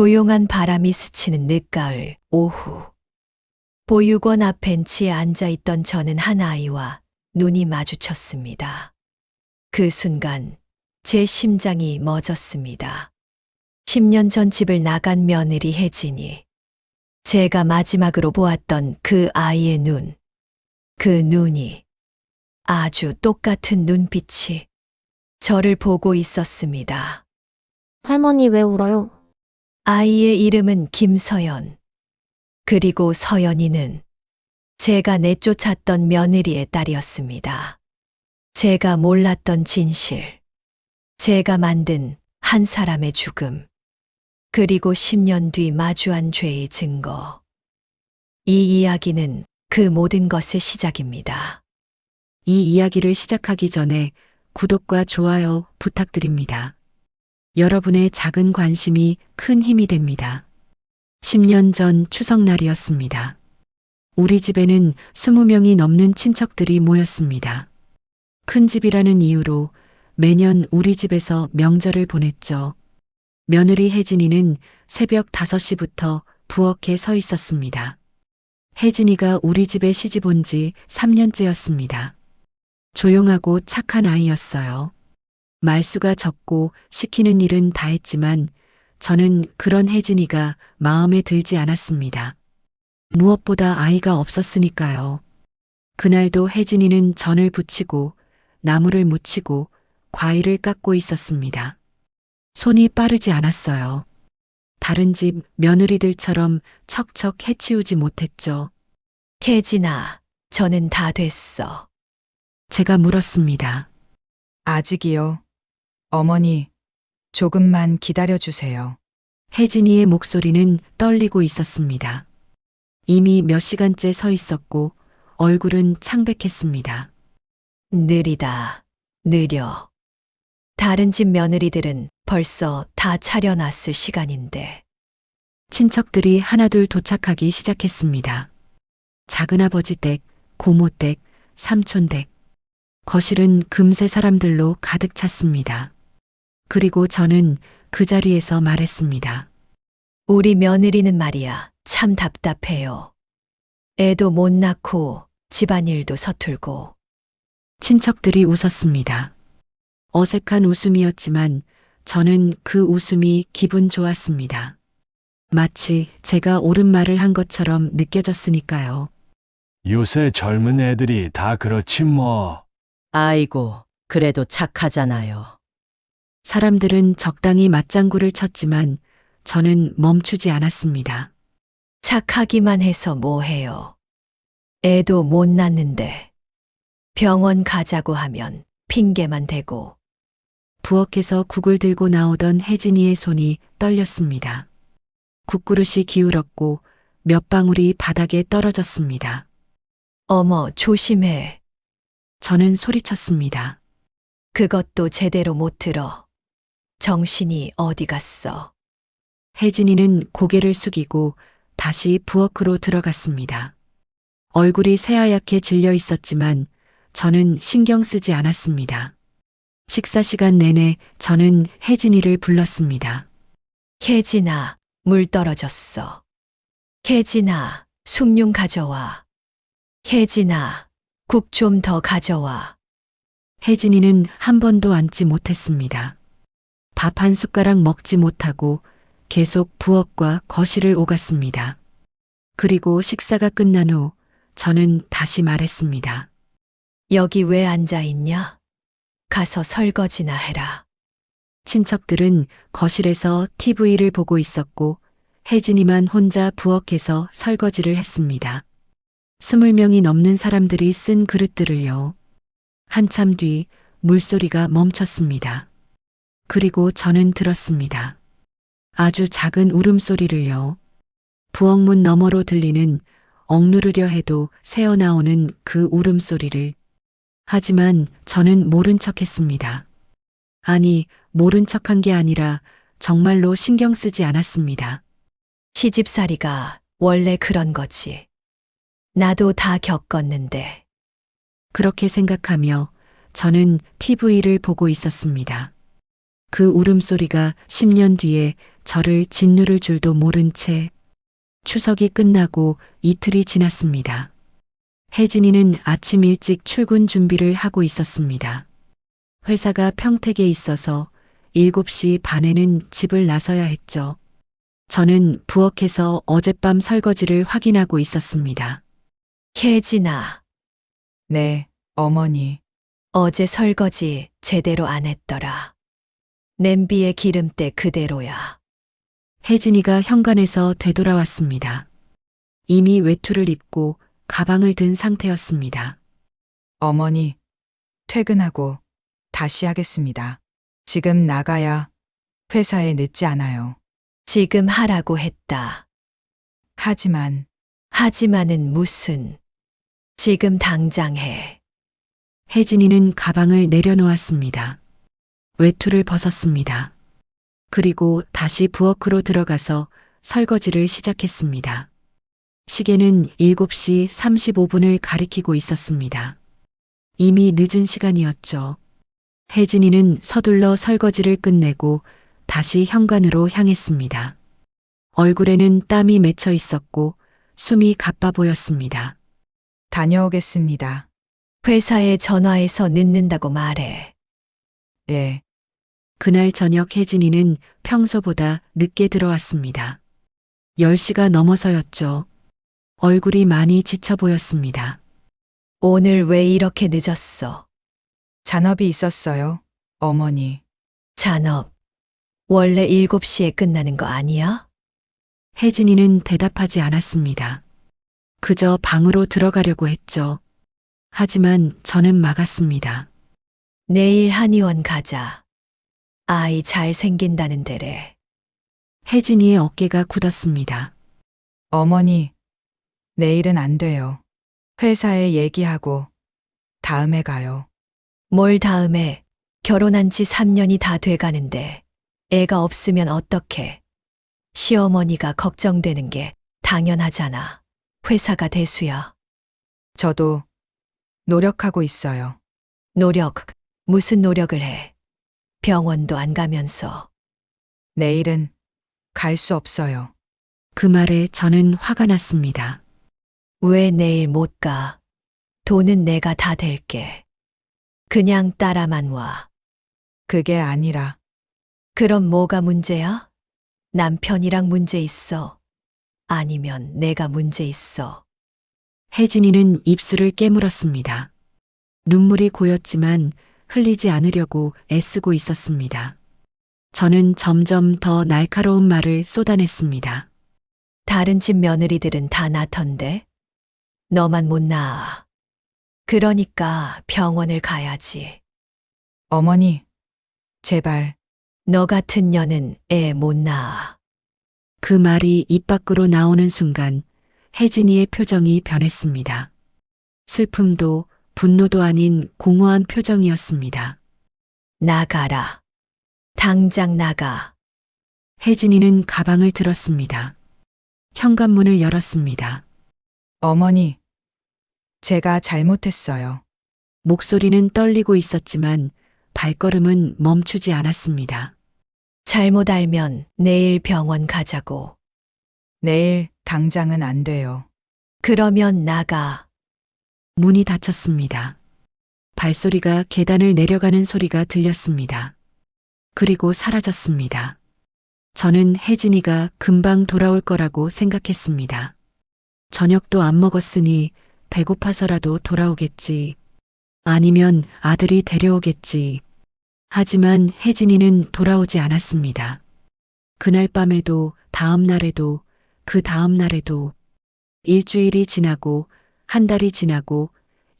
조용한 바람이 스치는 늦가을 오후. 보육원 앞 벤치에 앉아있던 저는 한 아이와 눈이 마주쳤습니다. 그 순간 제 심장이 멎었습니다. 10년 전 집을 나간 며느리 혜진이. 제가 마지막으로 보았던 그 아이의 눈. 그 눈이 아주 똑같은 눈빛이 저를 보고 있었습니다. 할머니 왜 울어요? 아이의 이름은 김서연. 그리고 서연이는 제가 내쫓았던 며느리의 딸이었습니다. 제가 몰랐던 진실. 제가 만든 한 사람의 죽음. 그리고 10년 뒤 마주한 죄의 증거. 이 이야기는 그 모든 것의 시작입니다. 이 이야기를 시작하기 전에 구독과 좋아요 부탁드립니다. 여러분의 작은 관심이 큰 힘이 됩니다. 10년 전 추석날이었습니다. 우리 집에는 20명이 넘는 친척들이 모였습니다. 큰 집이라는 이유로 매년 우리 집에서 명절을 보냈죠. 며느리 혜진이는 새벽 5시부터 부엌에 서 있었습니다. 혜진이가 우리 집에 시집 온 지 3년째였습니다. 조용하고 착한 아이였어요. 말수가 적고 시키는 일은 다 했지만 저는 그런 혜진이가 마음에 들지 않았습니다. 무엇보다 아이가 없었으니까요. 그날도 혜진이는 전을 부치고 나무를 묻히고 과일을 깎고 있었습니다. 손이 빠르지 않았어요. 다른 집 며느리들처럼 척척 해치우지 못했죠. 혜진아, 저는 다 됐어. 제가 물었습니다. 아직이요. 어머니, 조금만 기다려주세요. 혜진이의 목소리는 떨리고 있었습니다. 이미 몇 시간째 서 있었고 얼굴은 창백했습니다. 느리다, 느려. 다른 집 며느리들은 벌써 다 차려놨을 시간인데. 친척들이 하나둘 도착하기 시작했습니다. 작은아버지 댁, 고모 댁, 삼촌 댁. 거실은 금세 사람들로 가득 찼습니다. 그리고 저는 그 자리에서 말했습니다. 우리 며느리는 말이야, 참 답답해요. 애도 못 낳고 집안일도 서툴고. 친척들이 웃었습니다. 어색한 웃음이었지만 저는 그 웃음이 기분 좋았습니다. 마치 제가 옳은 말을 한 것처럼 느껴졌으니까요. 요새 젊은 애들이 다 그렇지 뭐. 아이고, 그래도 착하잖아요. 사람들은 적당히 맞장구를 쳤지만 저는 멈추지 않았습니다. 착하기만 해서 뭐해요. 애도 못 낳는데. 병원 가자고 하면 핑계만 대고. 부엌에서 국을 들고 나오던 혜진이의 손이 떨렸습니다. 국그릇이 기울었고 몇 방울이 바닥에 떨어졌습니다. 어머, 조심해. 저는 소리쳤습니다. 그것도 제대로 못 들어. 정신이 어디 갔어? 혜진이는 고개를 숙이고 다시 부엌으로 들어갔습니다. 얼굴이 새하얗게 질려 있었지만 저는 신경 쓰지 않았습니다. 식사 시간 내내 저는 혜진이를 불렀습니다. 혜진아, 물 떨어졌어. 혜진아, 숭늉 가져와. 혜진아, 국 좀 더 가져와. 혜진이는 한 번도 앉지 못했습니다. 밥 한 숟가락 먹지 못하고 계속 부엌과 거실을 오갔습니다. 그리고 식사가 끝난 후 저는 다시 말했습니다. 여기 왜 앉아 있냐? 가서 설거지나 해라. 친척들은 거실에서 TV를 보고 있었고 혜진이만 혼자 부엌에서 설거지를 했습니다. 20명이 넘는 사람들이 쓴 그릇들을요. 한참 뒤 물소리가 멈췄습니다. 그리고 저는 들었습니다. 아주 작은 울음소리를요. 부엌문 너머로 들리는 억누르려 해도 새어나오는 그 울음소리를. 하지만 저는 모른 척 했습니다. 아니, 모른 척한 게 아니라 정말로 신경 쓰지 않았습니다. 시집살이가 원래 그런 거지. 나도 다 겪었는데. 그렇게 생각하며 저는 TV를 보고 있었습니다. 그 울음소리가 10년 뒤에 저를 짓누를 줄도 모른 채 추석이 끝나고 이틀이 지났습니다. 혜진이는 아침 일찍 출근 준비를 하고 있었습니다. 회사가 평택에 있어서 7시 반에는 집을 나서야 했죠. 저는 부엌에서 어젯밤 설거지를 확인하고 있었습니다. 혜진아, 네, 어머니. 어제 설거지 제대로 안 했더라. 냄비에 기름때 그대로야. 혜진이가 현관에서 되돌아왔습니다. 이미 외투를 입고 가방을 든 상태였습니다. 어머니, 퇴근하고 다시 하겠습니다. 지금 나가야 회사에 늦지 않아요. 지금 하라고 했다. 하지만은 무슨. 지금 당장 해. 혜진이는 가방을 내려놓았습니다. 외투를 벗었습니다. 그리고 다시 부엌으로 들어가서 설거지를 시작했습니다. 시계는 7시 35분을 가리키고 있었습니다. 이미 늦은 시간이었죠. 혜진이는 서둘러 설거지를 끝내고 다시 현관으로 향했습니다. 얼굴에는 땀이 맺혀 있었고 숨이 가빠 보였습니다. 다녀오겠습니다. 회사에 전화해서 늦는다고 말해. 예, 그날 저녁 혜진이는 평소보다 늦게 들어왔습니다. 10시가 넘어서였죠. 얼굴이 많이 지쳐 보였습니다. 오늘 왜 이렇게 늦었어? 잔업이 있었어요, 어머니. 잔업. 원래 7시에 끝나는 거 아니야? 혜진이는 대답하지 않았습니다. 그저 방으로 들어가려고 했죠. 하지만 저는 막았습니다. 내일 한의원 가자. 아이 잘 생긴다는 데래. 혜진이의 어깨가 굳었습니다. 어머니, 내일은 안 돼요. 회사에 얘기하고 다음에 가요. 뭘 다음에. 결혼한 지 3년이 다 돼가는데 애가 없으면 어떡해. 시어머니가 걱정되는 게 당연하잖아. 회사가 대수야. 저도 노력하고 있어요. 노력. 무슨 노력을 해. 병원도 안 가면서. 내일은 갈 수 없어요. 그 말에 저는 화가 났습니다. 왜 내일 못 가? 돈은 내가 다 댈게. 그냥 따라만 와. 그게 아니라 그럼 뭐가 문제야? 남편이랑 문제 있어. 아니면 내가 문제 있어. 혜진이는 입술을 깨물었습니다. 눈물이 고였지만 흘리지 않으려고 애쓰고 있었습니다. 저는 점점 더 날카로운 말을 쏟아냈습니다. 다른 집 며느리들은 다 낳던데? 너만 못 낳아. 그러니까 병원을 가야지. 어머니, 제발. 너 같은 년은 애 못 낳아. 그 말이 입 밖으로 나오는 순간 혜진이의 표정이 변했습니다. 슬픔도 분노도 아닌 공허한 표정이었습니다. 나가라. 당장 나가. 혜진이는 가방을 들었습니다. 현관문을 열었습니다. 어머니, 제가 잘못했어요. 목소리는 떨리고 있었지만 발걸음은 멈추지 않았습니다. 잘못 알면 내일 병원 가자고. 내일 당장은 안 돼요. 그러면 나가. 문이 닫혔습니다. 발소리가 계단을 내려가는 소리가 들렸습니다. 그리고 사라졌습니다. 저는 혜진이가 금방 돌아올 거라고 생각했습니다. 저녁도 안 먹었으니 배고파서라도 돌아오겠지. 아니면 아들이 데려오겠지. 하지만 혜진이는 돌아오지 않았습니다. 그날 밤에도, 다음 날에도, 그 다음 날에도, 일주일이 지나고, 한 달이 지나고,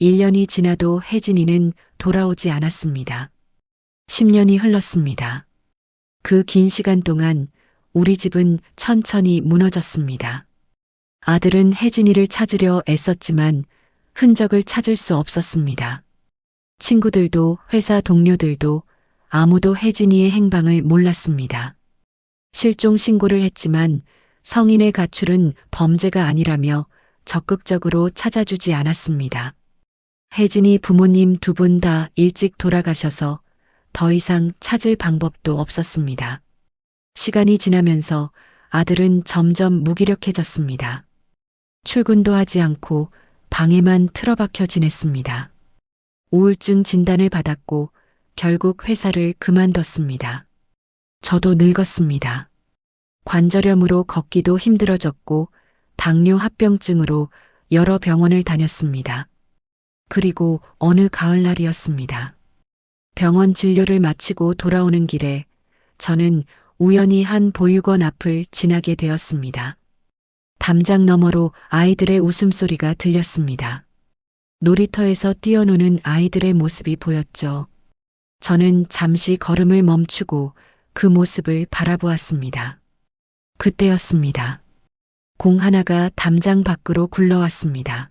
1년이 지나도 혜진이는 돌아오지 않았습니다. 10년이 흘렀습니다. 그 긴 시간 동안 우리 집은 천천히 무너졌습니다. 아들은 혜진이를 찾으려 애썼지만 흔적을 찾을 수 없었습니다. 친구들도 회사 동료들도 아무도 혜진이의 행방을 몰랐습니다. 실종 신고를 했지만 성인의 가출은 범죄가 아니라며 적극적으로 찾아주지 않았습니다. 혜진이 부모님 두 분 다 일찍 돌아가셔서 더 이상 찾을 방법도 없었습니다. 시간이 지나면서 아들은 점점 무기력해졌습니다. 출근도 하지 않고 방에만 틀어박혀 지냈습니다. 우울증 진단을 받았고 결국 회사를 그만뒀습니다. 저도 늙었습니다. 관절염으로 걷기도 힘들어졌고 당뇨 합병증으로 여러 병원을 다녔습니다. 그리고 어느 가을날이었습니다. 병원 진료를 마치고 돌아오는 길에 저는 우연히 한 보육원 앞을 지나게 되었습니다. 담장 너머로 아이들의 웃음소리가 들렸습니다. 놀이터에서 뛰어노는 아이들의 모습이 보였죠. 저는 잠시 걸음을 멈추고 그 모습을 바라보았습니다. 그때였습니다. 공 하나가 담장 밖으로 굴러왔습니다.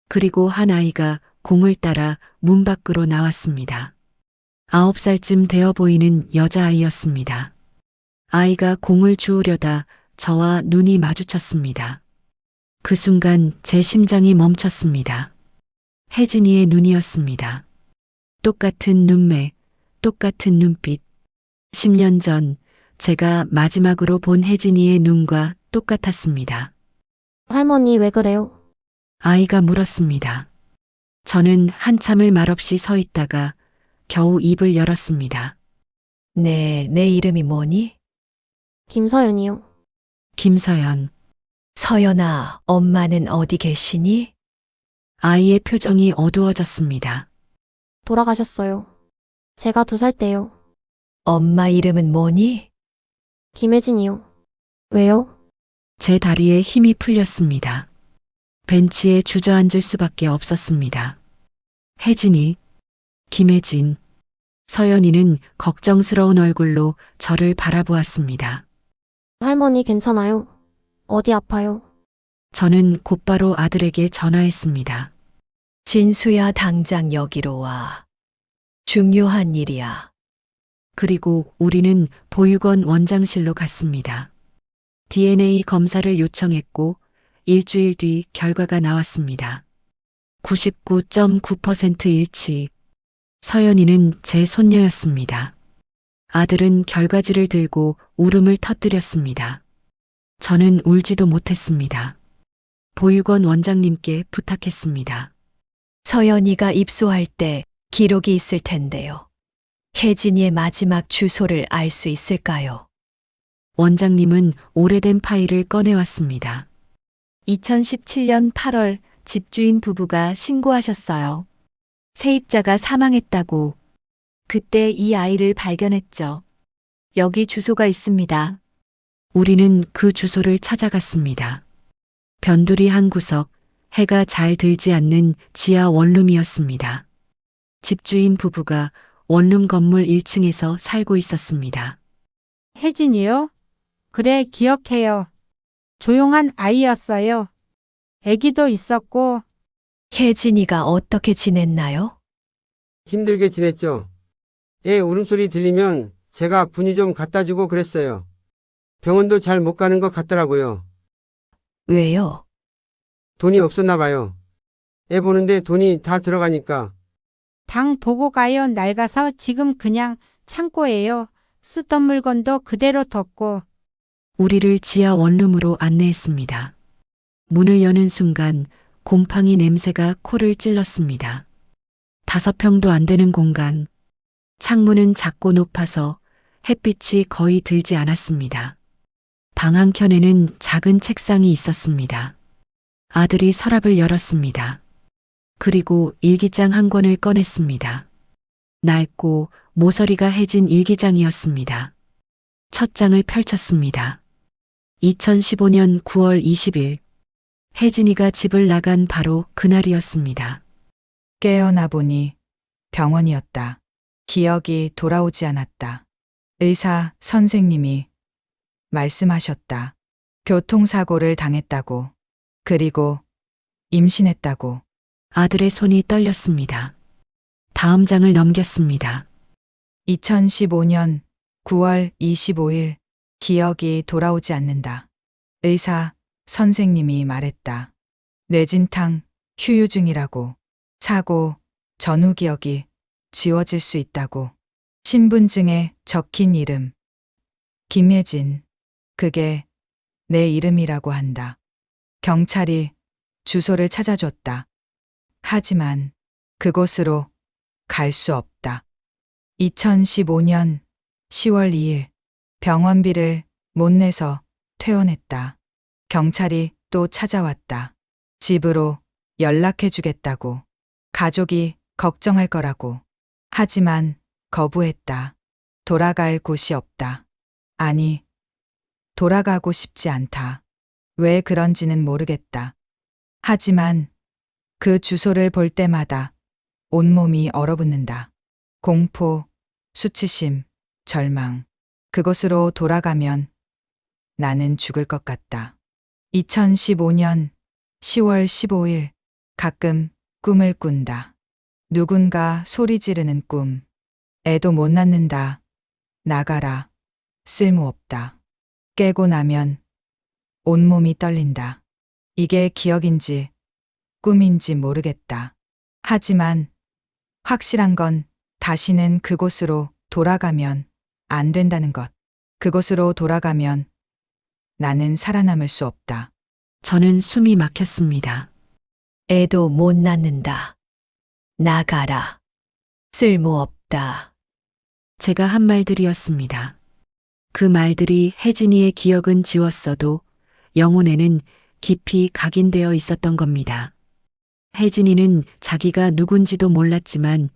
그리고 한 아이가 공을 따라 문 밖으로 나왔습니다. 9살쯤 되어 보이는 여자아이였습니다. 아이가 공을 주우려다 저와 눈이 마주쳤습니다. 그 순간 제 심장이 멈췄습니다. 혜진이의 눈이었습니다. 똑같은 눈매, 똑같은 눈빛. 10년 전 제가 마지막으로 본 혜진이의 눈과 똑같았습니다. 할머니 왜 그래요? 아이가 물었습니다. 저는 한참을 말없이 서 있다가 겨우 입을 열었습니다. 내 이름이 뭐니? 김서연이요. 김서연. 서연아, 엄마는 어디 계시니? 아이의 표정이 어두워졌습니다. 돌아가셨어요. 제가 2살 때요. 엄마 이름은 뭐니? 김혜진이요. 왜요? 제 다리에 힘이 풀렸습니다. 벤치에 주저앉을 수밖에 없었습니다. 혜진이, 김혜진, 서연이는 걱정스러운 얼굴로 저를 바라보았습니다. 할머니 괜찮아요? 어디 아파요? 저는 곧바로 아들에게 전화했습니다. 진수야, 당장 여기로 와. 중요한 일이야. 그리고 우리는 보육원 원장실로 갔습니다. DNA 검사를 요청했고 일주일 뒤 결과가 나왔습니다. 99.9% 일치. 서연이는 제 손녀였습니다. 아들은 결과지를 들고 울음을 터뜨렸습니다. 저는 울지도 못했습니다. 보육원 원장님께 부탁했습니다. 서연이가 입소할 때 기록이 있을 텐데요. 혜진이의 마지막 주소를 알 수 있을까요? 원장님은 오래된 파일을 꺼내왔습니다. 2017년 8월 집주인 부부가 신고하셨어요. 세입자가 사망했다고. 그때 이 아이를 발견했죠. 여기 주소가 있습니다. 우리는 그 주소를 찾아갔습니다. 변두리 한 구석, 해가 잘 들지 않는 지하 원룸이었습니다. 집주인 부부가 원룸 건물 1층에서 살고 있었습니다. 혜진이요? 그래, 기억해요. 조용한 아이였어요. 아기도 있었고, 혜진이가 어떻게 지냈나요? 힘들게 지냈죠. 애 울음소리 들리면 제가 분유 좀 갖다 주고 그랬어요. 병원도 잘 못 가는 것 같더라고요. 왜요? 돈이 없었나 봐요. 애 보는데 돈이 다 들어가니까. 방 보고 가요. 낡아서 지금 그냥 창고예요. 쓰던 물건도 그대로 뒀고. 우리를 지하 원룸으로 안내했습니다. 문을 여는 순간 곰팡이 냄새가 코를 찔렀습니다. 5평도 안 되는 공간. 창문은 작고 높아서 햇빛이 거의 들지 않았습니다. 방 한켠에는 작은 책상이 있었습니다. 아들이 서랍을 열었습니다. 그리고 일기장 한 권을 꺼냈습니다. 낡고 모서리가 해진 일기장이었습니다. 첫 장을 펼쳤습니다. 2015년 9월 20일. 혜진이가 집을 나간 바로 그날이었습니다. 깨어나 보니 병원이었다. 기억이 돌아오지 않았다. 의사 선생님이 말씀하셨다. 교통사고를 당했다고. 그리고 임신했다고. 아들의 손이 떨렸습니다. 다음 장을 넘겼습니다. 2015년 9월 25일. 기억이 돌아오지 않는다. 의사 선생님이 말했다. 뇌진탕 휴유증이라고. 사고 전후 기억이 지워질 수 있다고. 신분증에 적힌 이름. 김예진. 그게 내 이름이라고 한다. 경찰이 주소를 찾아줬다. 하지만 그곳으로 갈 수 없다. 2015년 10월 2일 병원비를 못 내서 퇴원했다. 경찰이 또 찾아왔다. 집으로 연락해 주겠다고. 가족이 걱정할 거라고. 하지만 거부했다. 돌아갈 곳이 없다. 아니, 돌아가고 싶지 않다. 왜 그런지는 모르겠다. 하지만 그 주소를 볼 때마다 온몸이 얼어붙는다. 공포, 수치심, 절망. 그곳으로 돌아가면 나는 죽을 것 같다. 2015년 10월 15일 가끔 꿈을 꾼다. 누군가 소리 지르는 꿈. 애도 못 낳는다. 나가라. 쓸모없다. 깨고 나면 온몸이 떨린다. 이게 기억인지 꿈인지 모르겠다. 하지만 확실한 건 다시는 그곳으로 돌아가면 안 된다는 것. 그곳으로 돌아가면 나는 살아남을 수 없다. 저는 숨이 막혔습니다. 애도 못 낳는다. 나가라. 쓸모없다. 제가 한 말들이었습니다. 그 말들이 혜진이의 기억은 지웠어도 영혼에는 깊이 각인되어 있었던 겁니다. 혜진이는 자기가 누군지도 몰랐지만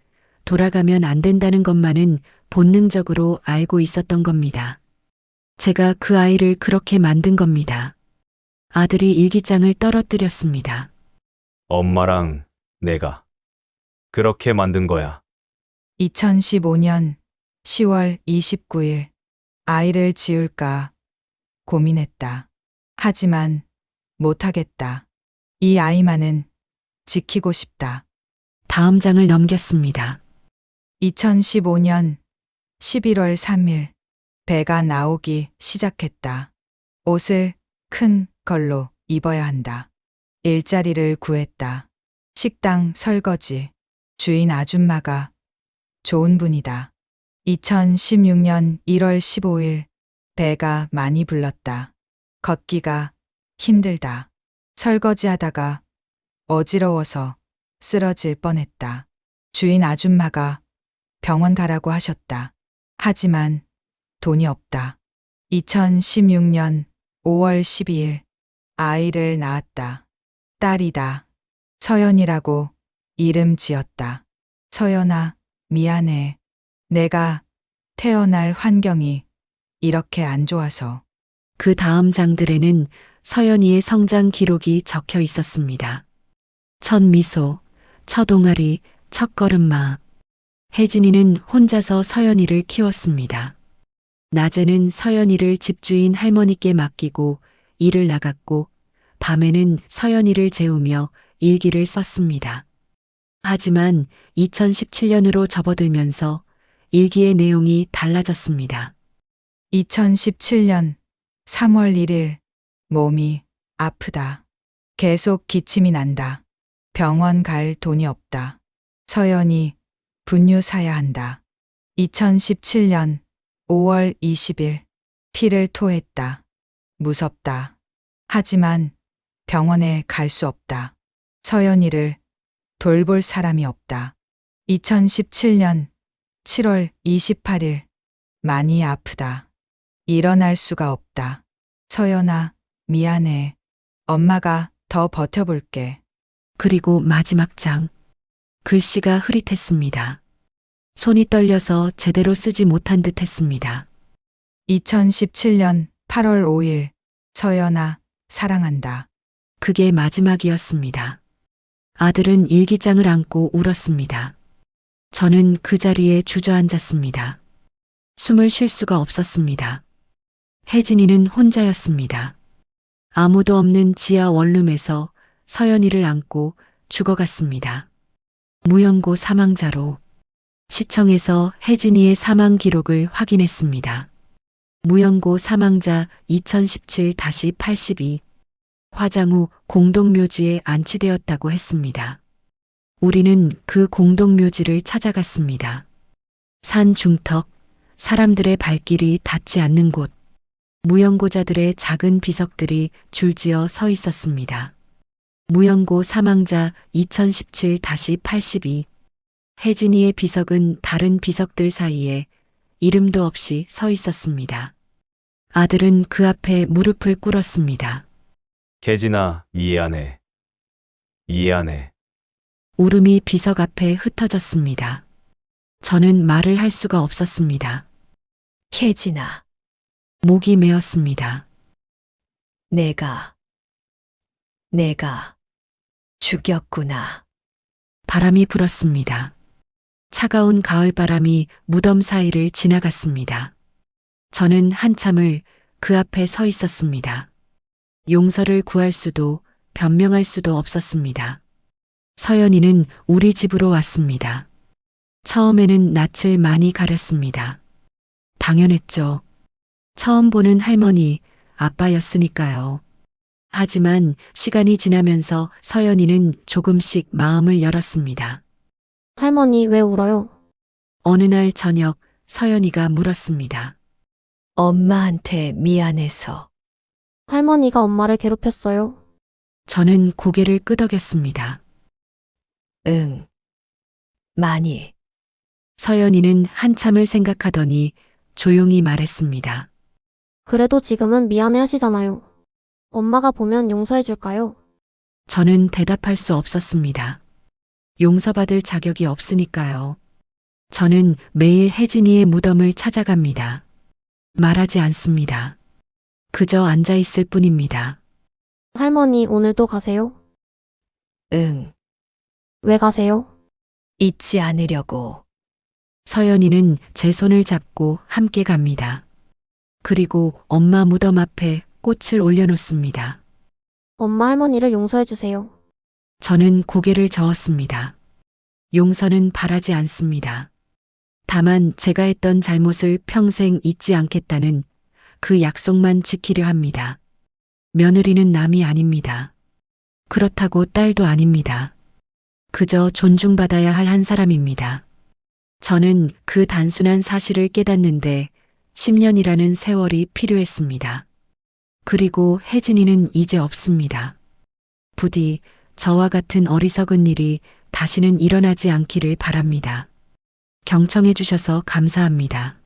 돌아가면 안 된다는 것만은 본능적으로 알고 있었던 겁니다. 제가 그 아이를 그렇게 만든 겁니다. 아들이 일기장을 떨어뜨렸습니다. 엄마랑 내가 그렇게 만든 거야. 2015년 10월 29일 아이를 지울까 고민했다. 하지만 못하겠다. 이 아이만은 지키고 싶다. 다음 장을 넘겼습니다. 2015년 11월 3일 배가 나오기 시작했다. 옷을 큰 걸로 입어야 한다. 일자리를 구했다. 식당 설거지. 주인 아줌마가 좋은 분이다. 2016년 1월 15일 배가 많이 불렀다. 걷기가 힘들다. 설거지하다가 어지러워서 쓰러질 뻔했다. 주인 아줌마가 병원 가라고 하셨다. 하지만 돈이 없다. 2016년 5월 12일 아이를 낳았다. 딸이다. 서연이라고 이름 지었다. 서연아, 미안해. 내가 태어날 환경이 이렇게 안 좋아서. 그 다음 장들에는 서연이의 성장 기록이 적혀 있었습니다. 첫 미소, 첫 옹알이, 첫 걸음마. 혜진이는 혼자서 서연이를 키웠습니다. 낮에는 서연이를 집주인 할머니께 맡기고 일을 나갔고 밤에는 서연이를 재우며 일기를 썼습니다. 하지만 2017년으로 접어들면서 일기의 내용이 달라졌습니다. 2017년 3월 1일 몸이 아프다. 계속 기침이 난다. 병원 갈 돈이 없다. 서연이 분유 사야 한다. 2017년 5월 20일 피를 토했다. 무섭다. 하지만 병원에 갈 수 없다. 서연이를 돌볼 사람이 없다. 2017년 7월 28일 많이 아프다. 일어날 수가 없다. 서연아, 미안해. 엄마가 더 버텨볼게. 그리고 마지막 장. 글씨가 흐릿했습니다. 손이 떨려서 제대로 쓰지 못한 듯 했습니다. 2017년 8월 5일 서연아, 사랑한다. 그게 마지막이었습니다. 아들은 일기장을 안고 울었습니다. 저는 그 자리에 주저앉았습니다. 숨을 쉴 수가 없었습니다. 혜진이는 혼자였습니다. 아무도 없는 지하 원룸에서 서연이를 안고 죽어갔습니다. 무연고 사망자로. 시청에서 혜진이의 사망 기록을 확인했습니다. 무연고 사망자 2017-82. 화장 후 공동묘지에 안치되었다고 했습니다. 우리는 그 공동묘지를 찾아갔습니다. 산 중턱, 사람들의 발길이 닿지 않는 곳, 무연고자들의 작은 비석들이 줄지어 서 있었습니다. 무연고 사망자 2017-82. 혜진이의 비석은 다른 비석들 사이에 이름도 없이 서 있었습니다. 아들은 그 앞에 무릎을 꿇었습니다. 혜진아, 이해 안 해. 이해 안 해. 울음이 비석 앞에 흩어졌습니다. 저는 말을 할 수가 없었습니다. 혜진아, 목이 메었습니다. 내가 죽였구나. 바람이 불었습니다. 차가운 가을바람이 무덤 사이를 지나갔습니다. 저는 한참을 그 앞에 서 있었습니다. 용서를 구할 수도 변명할 수도 없었습니다. 서연이는 우리 집으로 왔습니다. 처음에는 낯을 많이 가렸습니다. 당연했죠. 처음 보는 할머니, 아빠였으니까요. 하지만 시간이 지나면서 서연이는 조금씩 마음을 열었습니다. 할머니 왜 울어요? 어느 날 저녁 서연이가 물었습니다. 엄마한테 미안해서. 할머니가 엄마를 괴롭혔어요? 저는 고개를 끄덕였습니다. 응. 많이. 서연이는 한참을 생각하더니 조용히 말했습니다. 그래도 지금은 미안해 하시잖아요. 엄마가 보면 용서해 줄까요? 저는 대답할 수 없었습니다. 용서받을 자격이 없으니까요. 저는 매일 혜진이의 무덤을 찾아갑니다. 말하지 않습니다. 그저 앉아 있을 뿐입니다. 할머니 오늘도 가세요? 응. 왜 가세요? 잊지 않으려고. 서연이는 제 손을 잡고 함께 갑니다. 그리고 엄마 무덤 앞에 꽃을 올려놓습니다. 엄마 할머니를 용서해 주세요. 저는 고개를 저었습니다. 용서는 바라지 않습니다. 다만 제가 했던 잘못을 평생 잊지 않겠다는 그 약속만 지키려 합니다. 며느리는 남이 아닙니다. 그렇다고 딸도 아닙니다. 그저 존중받아야 할 한 사람입니다. 저는 그 단순한 사실을 깨닫는데 10년이라는 세월이 필요했습니다. 그리고 혜진이는 이제 없습니다. 부디 저와 같은 어리석은 일이 다시는 일어나지 않기를 바랍니다. 경청해 주셔서 감사합니다.